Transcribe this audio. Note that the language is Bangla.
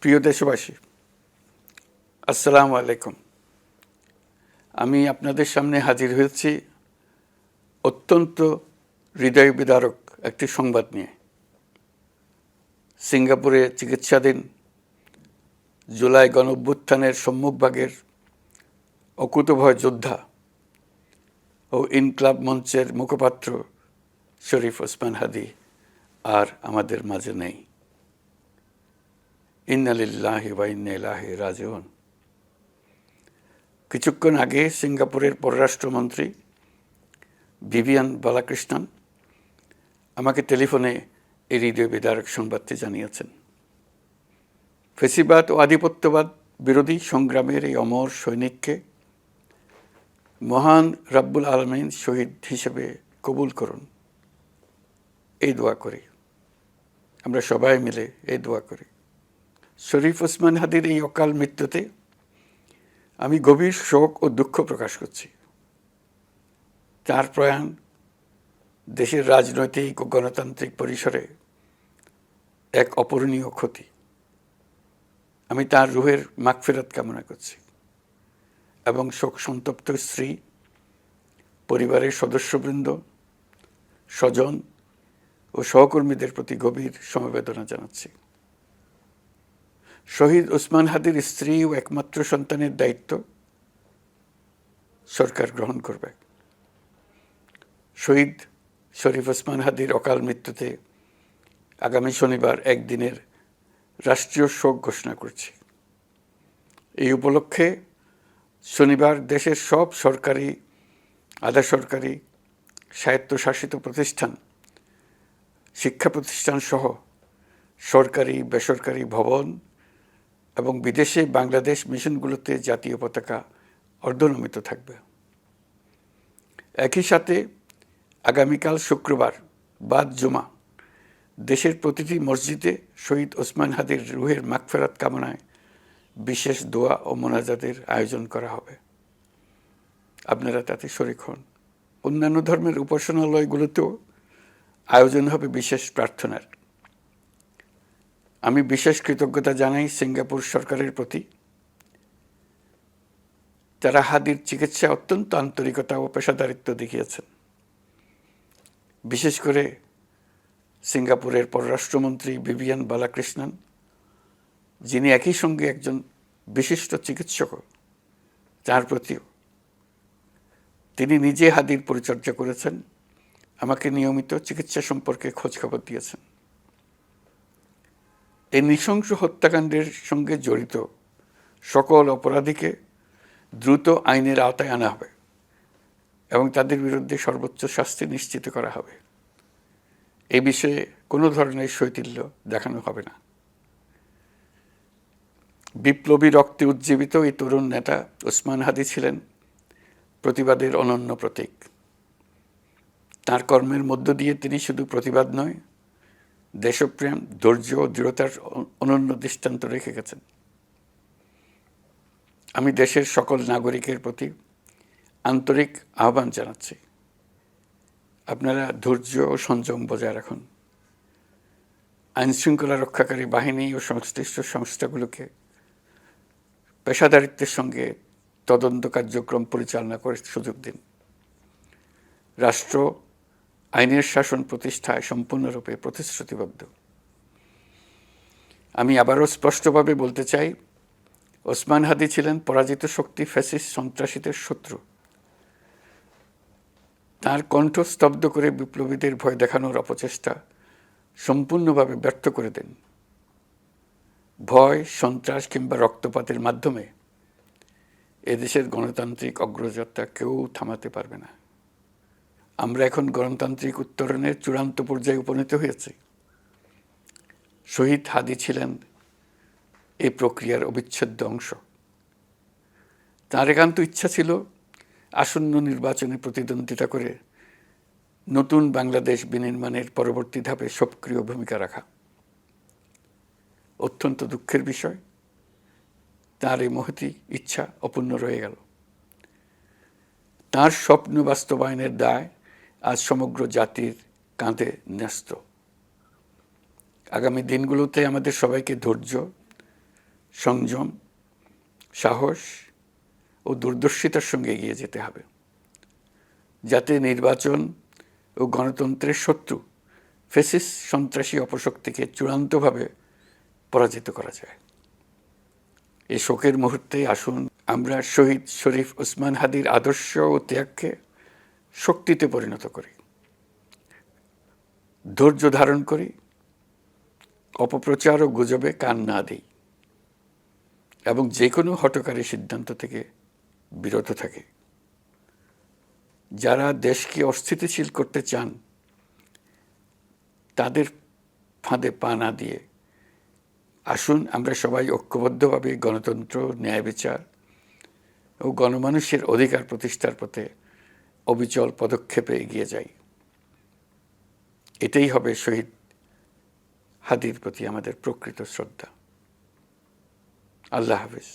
প্রিয় দেশবাসী, আসসালামু আলাইকুম। আমি আপনাদের সামনে হাজির হয়েছি অত্যন্ত হৃদয় বিদারক একটি সংবাদ নিয়ে। সিঙ্গাপুরে চিকিৎসাধীন জুলাই গণঅভ্যুত্থানের সম্মুখভাগের অকুতোভয় যোদ্ধা ও ইনকলাব মঞ্চের মুখপাত্র শরীফ ওসমান হাদী আর আমাদের মাঝে নেই। ইন্না লিল্লাহি ওয়া ইন্না ইলাইহি রাজিউন। কিছুক্ষণ আগে সিঙ্গাপুরের পররাষ্ট্রমন্ত্রী ভিভিয়ান বালাকৃষ্ণন আমাকে টেলিফোনে এই হৃদয় বিদারক সংবাদটি জানিয়েছেন। ফেসিবাদ ও আধিপত্যবাদ বিরোধী সংগ্রামের এই অমর সৈনিককে মহান রাব্বুল আলামিন শহীদ হিসেবে কবুল করুন, এই দোয়া করি। আমরা সবাই মিলে এই দোয়া করি। শরীফ ওসমান হাদীর এই অকাল মৃত্যুতে আমি গভীর শোক ও দুঃখ প্রকাশ করছি। তার প্রয়াণ দেশের রাজনৈতিক ও গণতান্ত্রিক পরিসরে এক অপূরণীয় ক্ষতি। আমি তার রুহের মাগফিরাত কামনা করছি এবং শোক সন্তপ্ত স্ত্রী, পরিবারের সদস্যবৃন্দ, স্বজন ও সহকর্মীদের প্রতি গভীর সমবেদনা জানাচ্ছি। শহীদ ওসমান হাদীর স্ত্রী ও একমাত্র সন্তানের দায়িত্ব সরকার গ্রহণ করবে। শহীদ শরীফ ওসমান হাদীর অকাল মৃত্যুতে আগামী শনিবার একদিনের রাষ্ট্রীয় শোক ঘোষণা করছি। এই উপলক্ষে শনিবার দেশের সব সরকারি, আধা সরকারি, স্বায়ত্তশাসিত প্রতিষ্ঠান, শিক্ষা প্রতিষ্ঠান সহ সরকারি বেসরকারি ভবন এবং বিদেশে বাংলাদেশ মিশনগুলোতে জাতীয় পতাকা অর্ধনমিত থাকবে। একই সাথে আগামীকাল শুক্রবার বাদ জুমা দেশের প্রতিটি মসজিদে শহীদ ওসমান হাদীর রুহের মাগফিরাত কামনায় বিশেষ দোয়া ও মোনাজাতের আয়োজন করা হবে। আপনারা তাতে শরীক হন। অন্যান্য ধর্মের উপাসনালয়গুলোতেও আয়োজন হবে বিশেষ প্রার্থনার। আমি বিশেষ কৃতজ্ঞতা জানাই সিঙ্গাপুর সরকারের প্রতি। তারা হাদীর চিকিৎসায় অত্যন্ত আন্তরিকতা ও পেশাদারিত্ব দেখিয়েছেন। বিশেষ করে সিঙ্গাপুরের পররাষ্ট্রমন্ত্রী ভিভিয়ান বালাকৃষ্ণন, যিনি একই সঙ্গে একজন বিশিষ্ট চিকিৎসক, তার প্রতিও তিনি নিজে হাদীর পরিচর্যা করেছেন, আমাকে নিয়মিত চিকিৎসা সম্পর্কে খোঁজখবর দিয়েছেন। এই নৃশংস হত্যাকাণ্ডের সঙ্গে জড়িত সকল অপরাধীকে দ্রুত আইনের আওতায় আনা হবে এবং তাদের বিরুদ্ধে সর্বোচ্চ শাস্তি নিশ্চিত করা হবে। এ বিষয়ে কোনো ধরনের শৈথিল্য দেখানো হবে না। বিপ্লবী রক্তে উজ্জীবিত এই তরুণ নেতা ওসমান হাদী ছিলেন প্রতিবাদের অনন্য প্রতীক। তার কর্মের মধ্য দিয়ে তিনি শুধু প্রতিবাদ নয়, দেশপ্রেম, ধৈর্য ও দৃঢ়তার অনন্য দৃষ্টান্ত রেখে গেছেন। আমি দেশের সকল নাগরিকের প্রতি আন্তরিক আহ্বান জানাচ্ছি, আপনারা ধৈর্য ও সংযম বজায় রাখুন। আইনশৃঙ্খলা রক্ষাকারী বাহিনী ও সংশ্লিষ্ট সংস্থাগুলোকে পেশাদারিত্বের সঙ্গে তদন্ত কার্যক্রম পরিচালনা করে সুযোগ দিন। রাষ্ট্র আইনের শাসন প্রতিষ্ঠায় সম্পূর্ণরূপে প্রতিশ্রুতিবদ্ধ। আমি আবারও স্পষ্টভাবে বলতে চাই, ওসমান হাদী ছিলেন পরাজিত শক্তি ফ্যাসিস্ট সন্ত্রাসীদের শত্রু। তার কণ্ঠ স্তব্ধ করে বিপ্লবীদের ভয় দেখানোর অপচেষ্টা সম্পূর্ণভাবে ব্যর্থ করে দেন। ভয়, সন্ত্রাস কিংবা রক্তপাতের মাধ্যমে এদেশের গণতান্ত্রিক অগ্রযাত্রা কেউ থামাতে পারবে না। আমরা এখন গণতান্ত্রিক উত্তরণের চূড়ান্ত পর্যায়ে উপনীত হয়েছি। শহীদ হাদী ছিলেন এই প্রক্রিয়ার অবিচ্ছেদ্য অংশ। তার একান্ত ইচ্ছা ছিল আসন্ন নির্বাচনে প্রতিদ্বন্দ্বিতা করে নতুন বাংলাদেশ বিনির্মাণের পরবর্তী ধাপে সক্রিয় ভূমিকা রাখা। অত্যন্ত দুঃখের বিষয়, তার এই মহতী ইচ্ছা অপূর্ণ রয়ে গেল। তার স্বপ্ন বাস্তবায়নের দায় আজ সমগ্র জাতির কাঁধে ন্যস্ত। আগামী দিনগুলোতে আমাদের সবাইকে ধৈর্য, সংযম, সাহস ও দূরদর্শিতার সঙ্গে এগিয়ে যেতে হবে, যাতে নির্বাচন ও গণতন্ত্রের শত্রু ফ্যাসিস্ট সন্ত্রাসী অপশক্তিকে চূড়ান্তভাবে পরাজিত করা যায়। এই শোকের মুহূর্তে আসুন আমরা শহীদ শরীফ ওসমান হাদির আদর্শ ও ত্যাগকে শক্তিতে পরিণত করি, ধৈর্য ধারণ করি, অপপ্রচার ও গুজবে কান না দিই এবং যে কোনো হঠকারী সিদ্ধান্ত থেকে বিরত থাকি। যারা দেশকে অস্থিতিশীল করতে চান তাদের ফাঁদে পা না দিয়ে আসুন আমরা সবাই ঐক্যবদ্ধভাবে গণতন্ত্র, ন্যায় বিচার ও গণমানুষের অধিকার প্রতিষ্ঠার পথে অবিচল পদক্ষেপে এগিয়ে যাই। এটাই হবে শহীদ হাদির প্রতি আমাদের প্রকৃত শ্রদ্ধা। আল্লাহ হাফেজ।